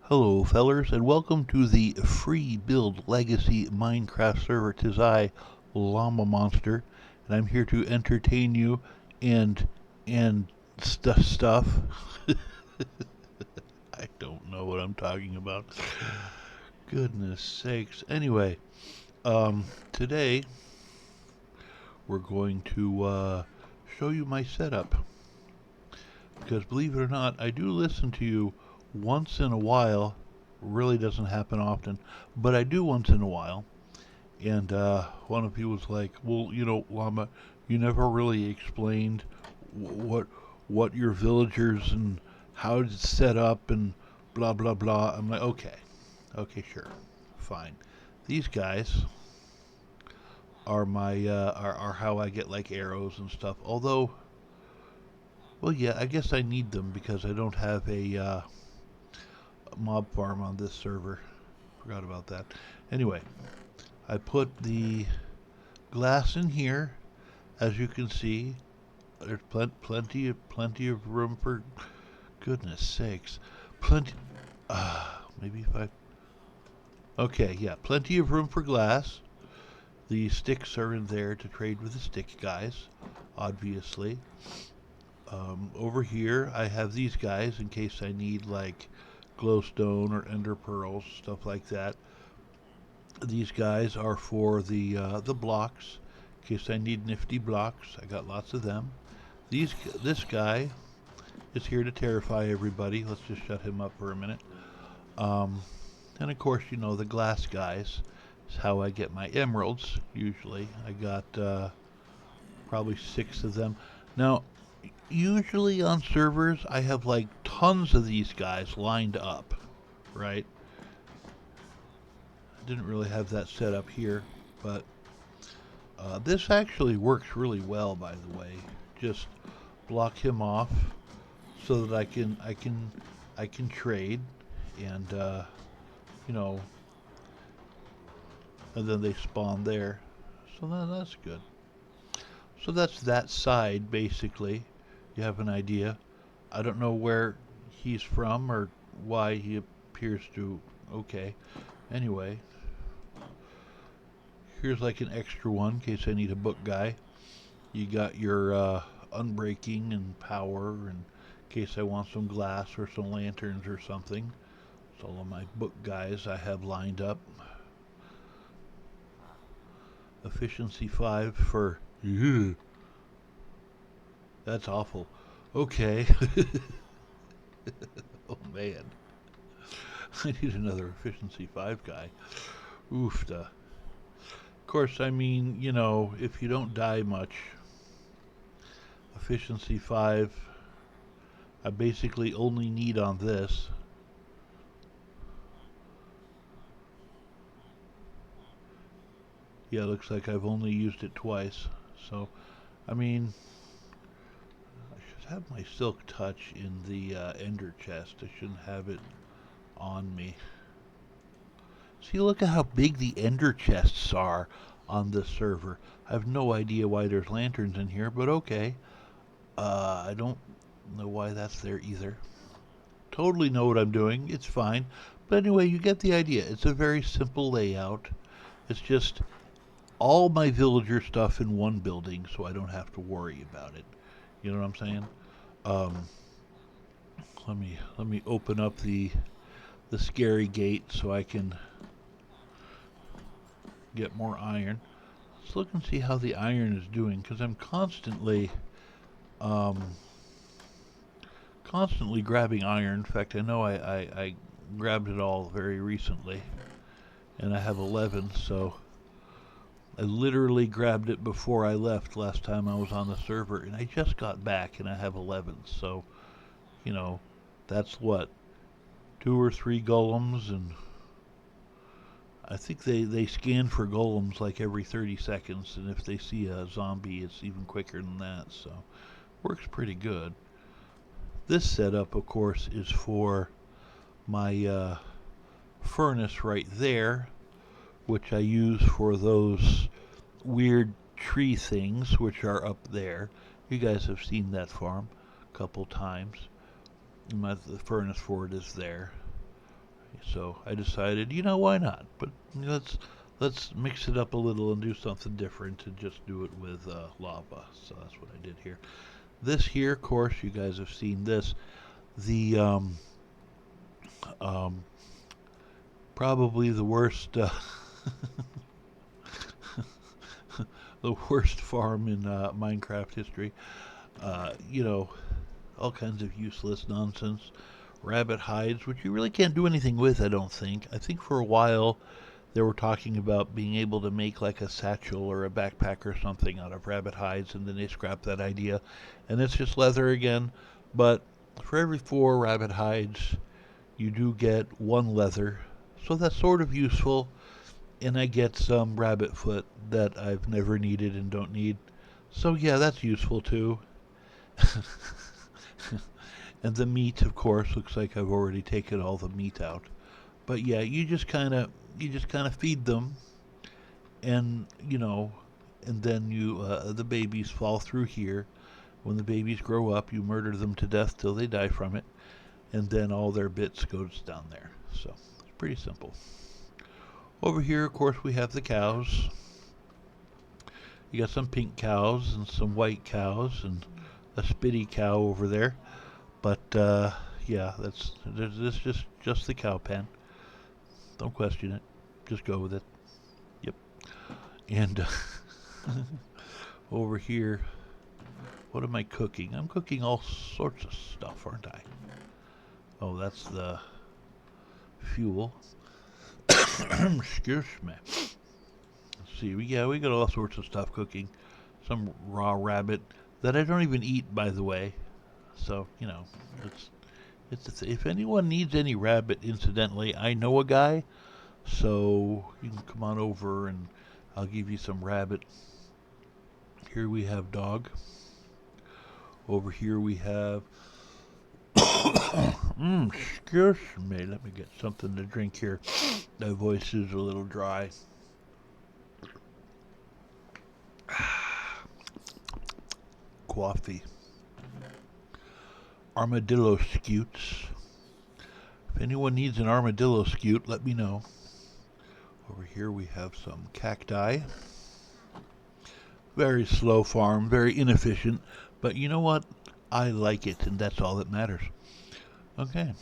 Hello, fellers, and welcome to the Freebuild Legacy Minecraft server. 'Tis I, Llama Monster, and I'm here to entertain you and and stuff. I don't know what I'm talking about. Goodness sakes. Anyway, today we're going to show you my setup because believe it or not, I do listen to you once in a while. Really doesn't happen often, but I do once in a while. And one of you was like, "Well, Llama, you never really explained what your villagers and how it's set up and blah blah blah." I'm like, "Okay, okay, sure, fine." These guys are my are how I get like arrows and stuff. Although, well, yeah, I guess I need them because I don't have a mob farm on this server. Forgot about that. Anyway, I put the glass in here. As you can see, there's plenty of room for goodness sakes. Plenty. Maybe if I. Okay, yeah, plenty of room for glass. The sticks are in there to trade with the stick guys, obviously. Over here, I have these guys in case I need like glowstone or ender pearls, stuff like that. These guys are for the blocks, in case I need nifty blocks. I got lots of them. This guy is here to terrify everybody. Let's just shut him up for a minute. Um, and of course, the glass guys is how I get my emeralds. Usually, I got probably 6 of them. Now, usually on servers, I have like tons of these guys lined up, right? I didn't really have that set up here, but this actually works really well, by the way. Just block him off so that I can trade, and you know, and then they spawn there. So that's good. So that's that side basically. You have an idea. I don't know where he's from or why he appears to. Okay. Anyway, here's like an extra one in case I need a book guy. You got your unbreaking and power in case I want some glass or some lanterns or something. So all of my book guys I have lined up. Efficiency 5 for. Ew, that's awful. Okay. Oh man. I need another efficiency 5 guy. Oofda. Of course, I mean, if you don't die much, efficiency 5, I basically only need on this. Yeah, looks like I've only used it twice. So, I mean, I should have my silk touch in the ender chest. I shouldn't have it on me. See, look at how big the ender chests are on this server. I have no idea why there's lanterns in here, but okay. I don't know why that's there either. Totally know what I'm doing. It's fine. But anyway, you get the idea. It's a very simple layout. It's just all my villager stuff in one building so I don't have to worry about it. You know what I'm saying? Um, let me open up the scary gate so I can get more iron. Let's look and see how the iron is doing because I'm um, constantly grabbing iron. In fact, I know I grabbed it all very recently, and I have 11. So I literally grabbed it before I left last time I was on the server, and I just got back, and I have 11. So you know, that's what 2 or 3 golems, and I think they scan for golems like every 30 seconds, and if they see a zombie, it's even quicker than that. So works pretty good. This setup, of course, is for my furnace right there, which I use for those weird tree things which are up there. You guys have seen that farm a couple times. The furnace for it is there. So I decided, why not? But let's mix it up a little and do something different and just do it with lava. So that's what I did here. This here, of course, you guys have seen this. The um, probably the worst the worst farm in Minecraft history. You know, all kinds of useless nonsense. Rabbit hides, which you really can't do anything with, I don't think. I think for a while they were talking about being able to make like a satchel or a backpack or something out of rabbit hides, and then they scrapped that idea. And it's just leather again. But for every 4 rabbit hides, you do get 1 leather. So that's sort of useful. And I get some rabbit foot that I've never needed and don't need. So yeah, that's useful too. And the meat, of course, looks like I've already taken all the meat out. But yeah, you just kind of feed them, and and then the babies fall through here. When the babies grow up, you murder them to death till they die from it, and then all their bits goes down there. So it's pretty simple. Over here, of course, we have the cows. You got some pink cows and some white cows and a spitty cow over there. But yeah, this just the cow pen. Don't question it. Just go with it. Yep. And over here, what am I cooking? I'm cooking all sorts of stuff, aren't I? Oh, that's the fuel. Excuse me. Let's see. We got all sorts of stuff cooking. Some raw rabbit that I don't even eat, by the way. So it's if anyone needs any rabbit, incidentally, I know a guy. So you can come on over and I'll give you some rabbit. Here we have dog. Over here we have. Excuse me. Let me get something to drink here. My voice is a little dry. Coffee. Armadillo scutes. If anyone needs an armadillo scute, let me know. Over here we have some cacti. Very slow farm, very inefficient, but you know what? I like it, and that's all that matters. Okay.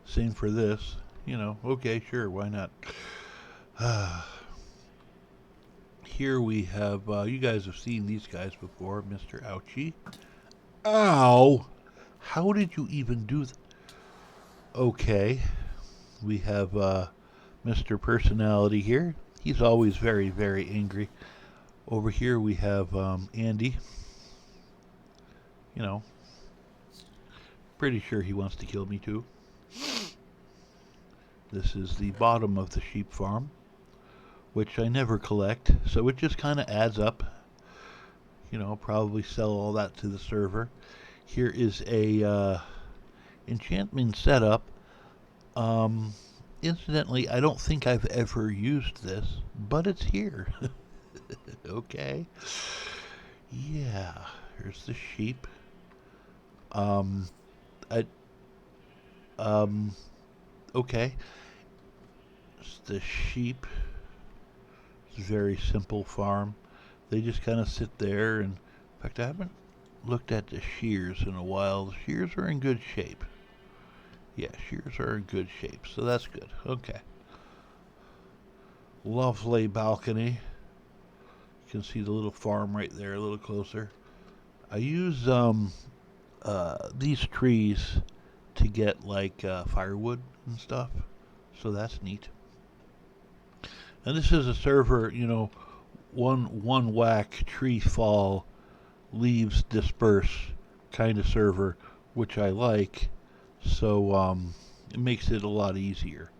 Same for this. Okay, sure, why not? Here we have, you guys have seen these guys before, Mr. Ouchie. Ow! How did you even do that? Okay. We have Mr. Personality here. He's always very, very angry. Over here we have Andy. Pretty sure he wants to kill me too. This is the bottom of the sheep farm, which I never collect, so it just kind of adds up. Probably sell all that to the server. Here is a enchantment setup. Incidentally, I don't think I've ever used this, but it's here. Okay. Yeah, here's the sheep. Um, I, um, okay. It's the sheep. It's a very simple farm. They just kind of sit there, and in fact, I haven't looked at the shears in a while. The shears are in good shape. Yeah, shears are in good shape, so that's good. Okay. Lovely balcony. You can see the little farm right there a little closer. I use these trees to get like firewood and stuff, so that's neat. And this is a server, one whack, tree fall, leaves disperse kind of server, which I like. So it makes it a lot easier.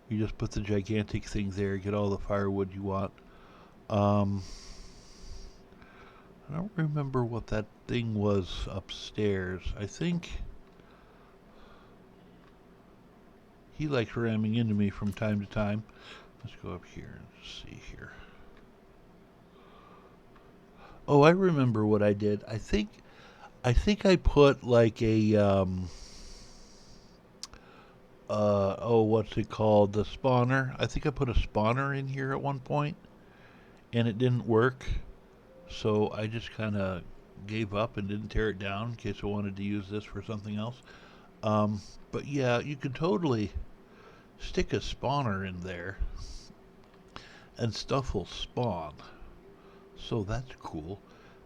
You just put the gigantic thing there, get all the firewood you want. Um, I don't remember what that thing was upstairs. I think he likes ramming into me from time to time. Let's go up here and see here. Oh, I remember what I did. I think I put like a oh, what's it called? The spawner. I think I put a spawner in here at one point, and it didn't work. So I just kind of gave up and didn't tear it down in case I wanted to use this for something else. Um, but yeah, you could totally stick a spawner in there and stuff will spawn. So that's cool.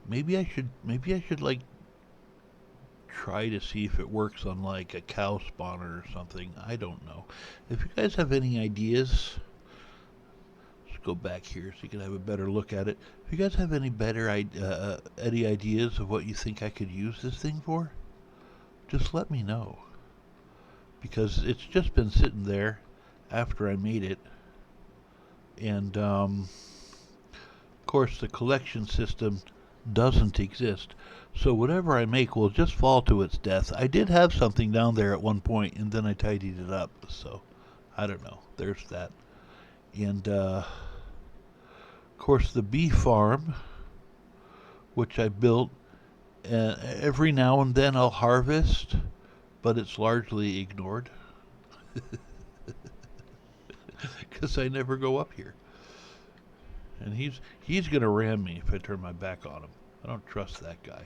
Maybe I should like try to see if it works on like a cow spawner or something. I don't know. If you guys have any ideas, let's go back here so you can have a better look at it. If you guys have any ideas of what you think I could use this thing for, just let me know because it's just been sitting there after I made it, and of course the collection system doesn't exist. So whatever I make will just fall to its death. I did have something down there at one point, and then I tidied it up. So I don't know. There's that. And of course the bee farm, which I built. Every now and then I'll harvest, but it's largely ignored because I never go up here. And he's gonna ram me if I turn my back on him. I don't trust that guy.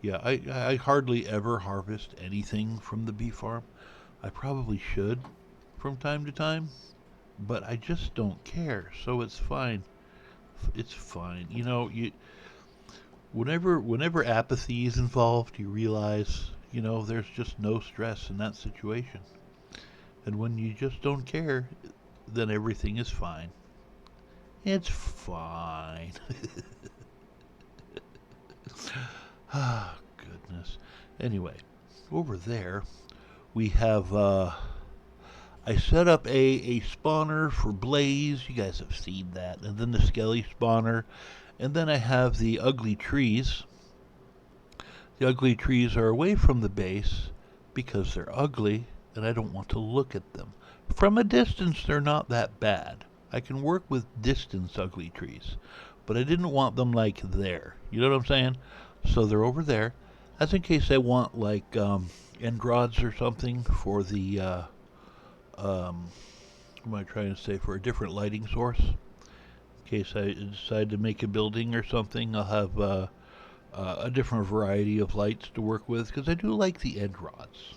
Yeah, I hardly ever harvest anything from the bee farm. I probably should from time to time, but I just don't care. So it's fine. It's fine. You know, whenever apathy is involved, you realize, there's just no stress in that situation. And when you just don't care, then everything is fine. It's fine. Ah, goodness. Anyway, over there we have I set up a spawner for Blaze. You guys have seen that. And then the Skelly spawner. And then I have the ugly trees. The ugly trees are away from the base because they're ugly and I don't want to look at them. From a distance, they're not that bad. I can work with distance ugly trees, but I didn't want them like there. You know what I'm saying? So they're over there. That's in case I want like end rods or something for the what am I trying to say, for a different lighting source. In case I decide to make a building or something, I'll have a different variety of lights to work with because I do like the end rods,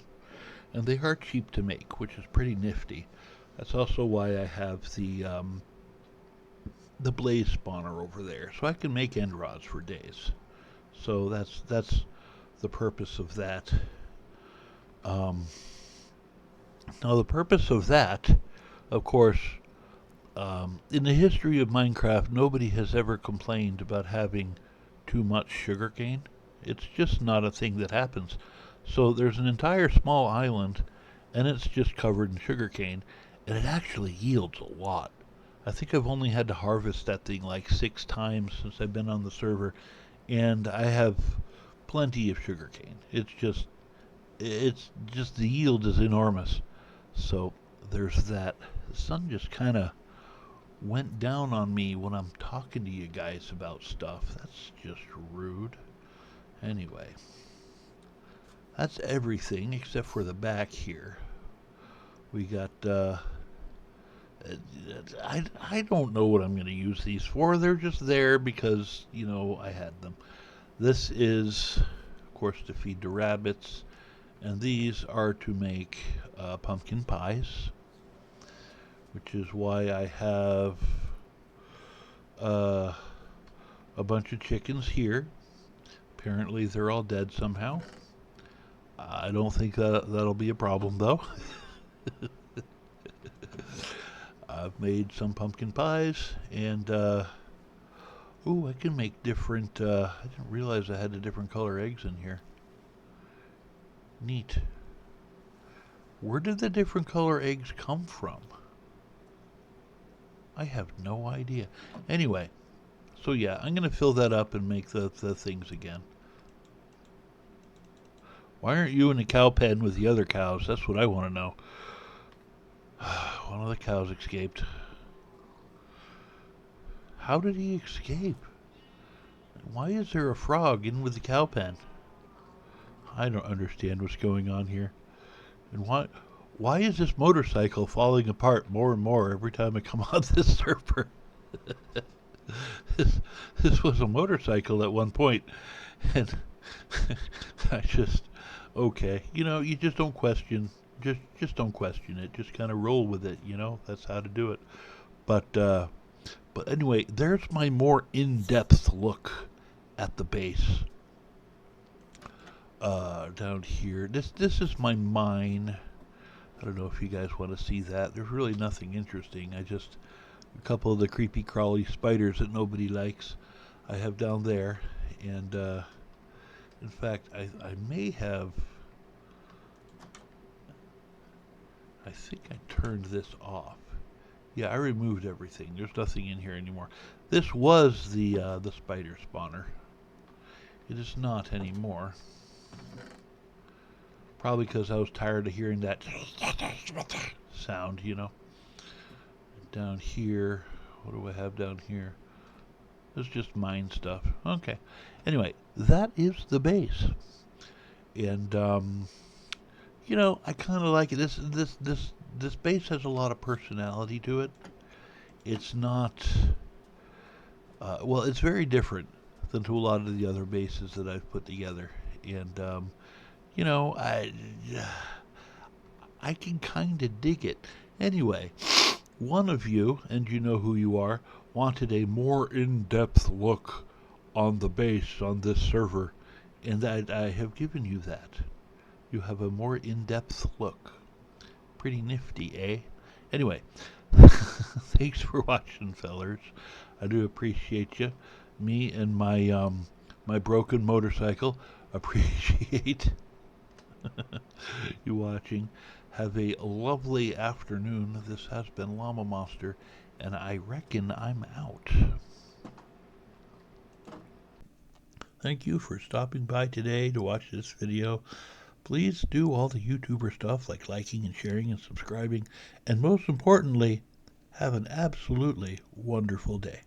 and they are cheap to make, which is pretty nifty. That's also why I have the blaze spawner over there, so I can make end rods for days. So that's the purpose of that. Um, Now the purpose of that, of course, in the history of Minecraft, nobody has ever complained about having too much sugarcane. It's just not a thing that happens. So there's an entire small island, and it's just covered in sugarcane, and it actually yields a lot. I think I've only had to harvest that thing like 6 times since I've been on the server, and I have plenty of sugarcane. It's just the yield is enormous. So there's that. The sun just kind of went down on me when I'm talking to you guys about stuff. That's just rude. Anyway, that's everything except for the back here. We got, I don't know what I'm going to use these for. They're just there because, I had them. This is, of course, to feed the rabbits. And these are to make pumpkin pies, which is why I have uh, a bunch of chickens here. Apparently, they're all dead somehow. I don't think that'll be a problem, though. I've made some pumpkin pies, and ooh, I can make different. I didn't realize I had the different color eggs in here. Neat. Where did the different color eggs come from? I have no idea. Anyway, so yeah, I'm going to fill that up and make the things again. Why aren't you in the cow pen with the other cows? That's what I want to know. One of the cows escaped. How did he escape? Why is there a frog in with the cow pen? I don't understand what's going on here. And why is this motorcycle falling apart more and more every time I come on this server? this, this was a motorcycle at one point, and I just, okay, you just don't question, just don't question it. Just kind of roll with it. That's how to do it. But anyway, there's my more in-depth look at the base. Down here, this is my mine. I don't know if you guys want to see that. There's really nothing interesting. A couple of the creepy crawly spiders that nobody likes I have down there. And in fact, I may have, I think I turned this off. Yeah, I removed everything. There's nothing in here anymore. This was the spider spawner. It is not anymore. Probably because I was tired of hearing that sound, Down here, what do I have down here? It's just mine stuff. Okay. Anyway, that is the base. And I kind of like it. This base has a lot of personality to it. It's not well, it's very different than to a lot of the other bases that I've put together. And you know, I I can kind of dig it. Anyway, one of you, and you know who you are, wanted a more in-depth look on the base on this server, and I have given you that. You have a more in-depth look. Pretty nifty, eh? Anyway, thanks for watching, fellers. I do appreciate you. Me and my broken motorcycle appreciate you watching. Have a lovely afternoon. This has been Llama Monster, and I reckon I'm out. Thank you for stopping by today to watch this video. Please do all the YouTuber stuff like liking and sharing and subscribing, and most importantly, have an absolutely wonderful day.